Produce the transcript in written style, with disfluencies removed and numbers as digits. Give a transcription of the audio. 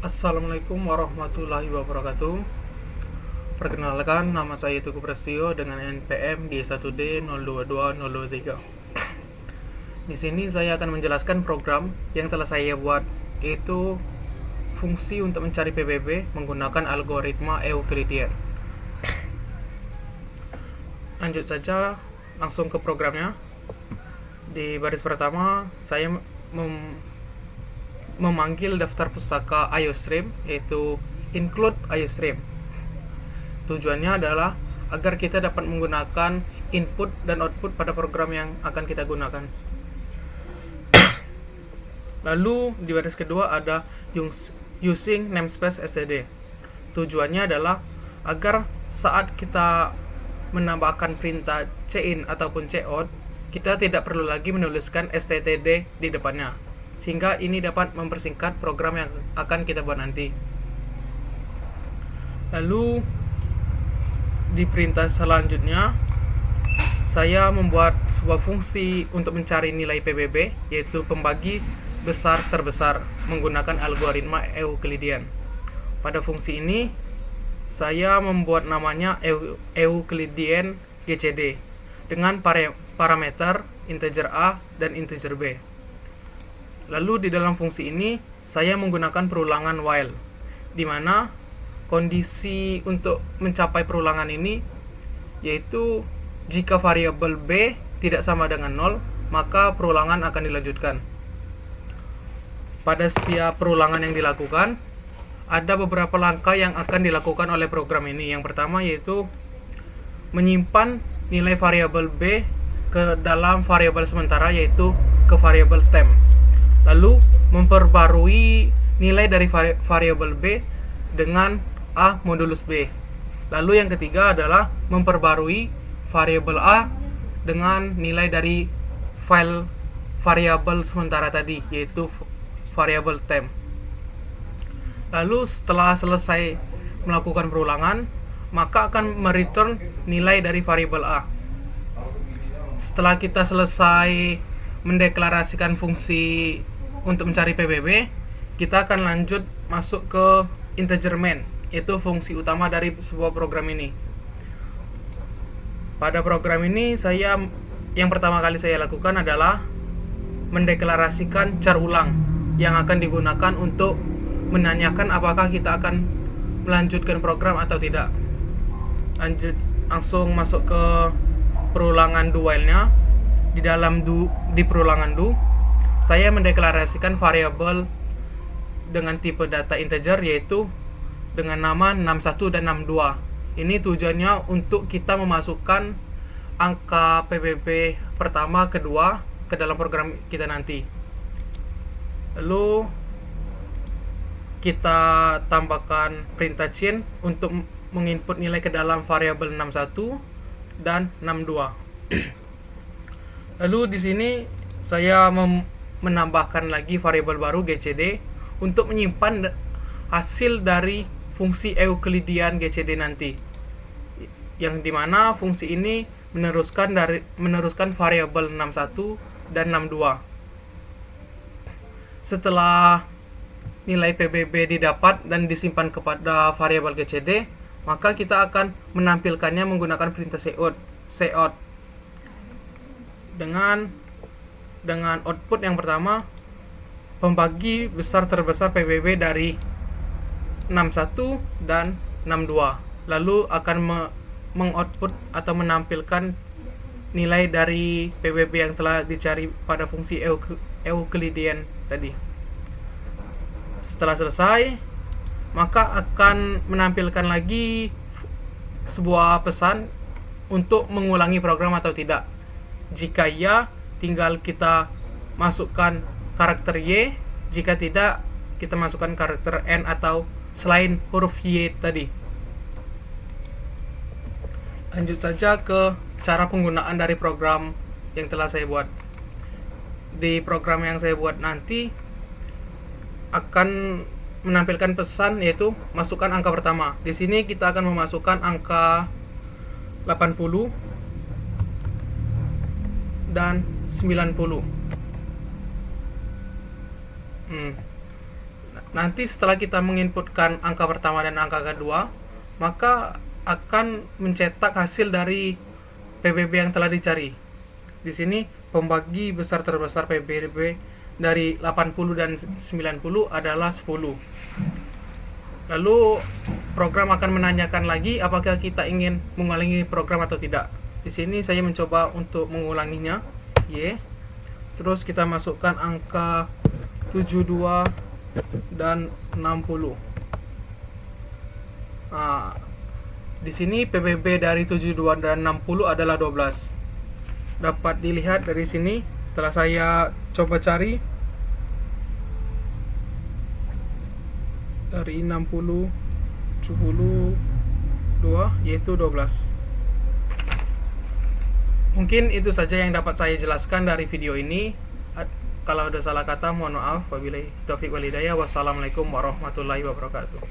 Assalamualaikum warahmatullahi wabarakatuh. Perkenalkan, nama saya Tugu Prastio dengan NPM G1D022023. Di sini saya akan menjelaskan program yang telah saya buat, yaitu fungsi untuk mencari PBB menggunakan algoritma Euclidean. Lanjut saja langsung ke programnya. Di baris pertama, saya memanggil daftar pustaka IOStream, yaitu include IOStream. Tujuannya adalah agar kita dapat menggunakan input dan output pada program yang akan kita gunakan. Lalu di baris kedua ada using namespace std. Tujuannya adalah agar saat kita menambahkan perintah cin ataupun cout, kita tidak perlu lagi menuliskan std di depannya, sehingga ini dapat mempersingkat program yang akan kita buat nanti. Lalu di perintah selanjutnya, saya membuat sebuah fungsi untuk mencari nilai PBB, yaitu pembagi besar terbesar menggunakan algoritma Euclidean. Pada fungsi ini, saya membuat namanya Euclidean GCD dengan parameter integer A dan integer B. Lalu di dalam fungsi ini, saya menggunakan perulangan while, di mana kondisi untuk mencapai perulangan ini yaitu jika variabel B tidak sama dengan 0, maka perulangan akan dilanjutkan. Pada setiap perulangan yang dilakukan, ada beberapa langkah yang akan dilakukan oleh program ini. Yang pertama yaitu menyimpan nilai variabel B ke dalam variabel sementara, yaitu ke variabel temp. Lalu memperbarui nilai dari variabel B dengan A modulus B. Lalu yang ketiga adalah memperbarui variabel A dengan nilai dari file variabel sementara tadi, yaitu variabel temp. Lalu setelah selesai melakukan perulangan, maka akan mereturn nilai dari variabel A. Setelah kita selesai mendeklarasikan fungsi untuk mencari PBB, kita akan lanjut masuk ke integer main, yaitu fungsi utama dari sebuah program ini. Pada program ini, yang pertama kali saya lakukan adalah mendeklarasikan char ulang yang akan digunakan untuk menanyakan apakah kita akan melanjutkan program atau tidak. Langsung masuk ke perulangan do while-nya. Di perulangan do, saya mendeklarasikan variabel dengan tipe data integer, yaitu dengan nama 61 dan 62. Ini tujuannya untuk kita memasukkan angka PBB pertama, kedua ke dalam program kita nanti. Lalu kita tambahkan perintah chain untuk menginput nilai ke dalam variabel 61 dan 62. Lalu di sini saya menambahkan lagi variabel baru GCD untuk menyimpan hasil dari fungsi Euclidean GCD nanti, yang dimana fungsi ini meneruskan variabel 61 dan 62. Setelah nilai PBB didapat dan disimpan kepada variabel GCD, maka kita akan menampilkannya menggunakan perintah cout dengan output yang pertama, pembagi besar terbesar PBB dari 61 dan 62. Lalu akan mengoutput atau menampilkan nilai dari PBB yang telah dicari pada fungsi Euclidean tadi. Setelah selesai, maka akan menampilkan lagi sebuah pesan untuk mengulangi program atau tidak. Jika ya, tinggal kita masukkan karakter Y. Jika tidak, kita masukkan karakter N atau selain huruf Y tadi. Lanjut saja ke cara penggunaan dari program yang telah saya buat. Di program yang saya buat nanti akan menampilkan pesan, yaitu masukkan angka pertama. Di sini kita akan memasukkan angka 80 dan 90. nanti setelah kita menginputkan angka pertama dan angka kedua, maka akan mencetak hasil dari PBB yang telah dicari. Di sini pembagi besar terbesar PBB dari 80 dan 90 adalah 10. Lalu program akan menanyakan lagi apakah kita ingin mengulangi program atau tidak. Di sini saya mencoba untuk mengulanginya. Y. Terus kita masukkan angka 72 dan 60. Nah, di sini PBB dari 72 dan 60 adalah 12. Dapat dilihat dari sini setelah saya coba cari dari 60 72 yaitu 12. Mungkin itu saja yang dapat saya jelaskan dari video ini. Kalau ada salah kata mohon maaf. Wabillahi taufiq wal hidayah. Wassalamualaikum warahmatullahi wabarakatuh.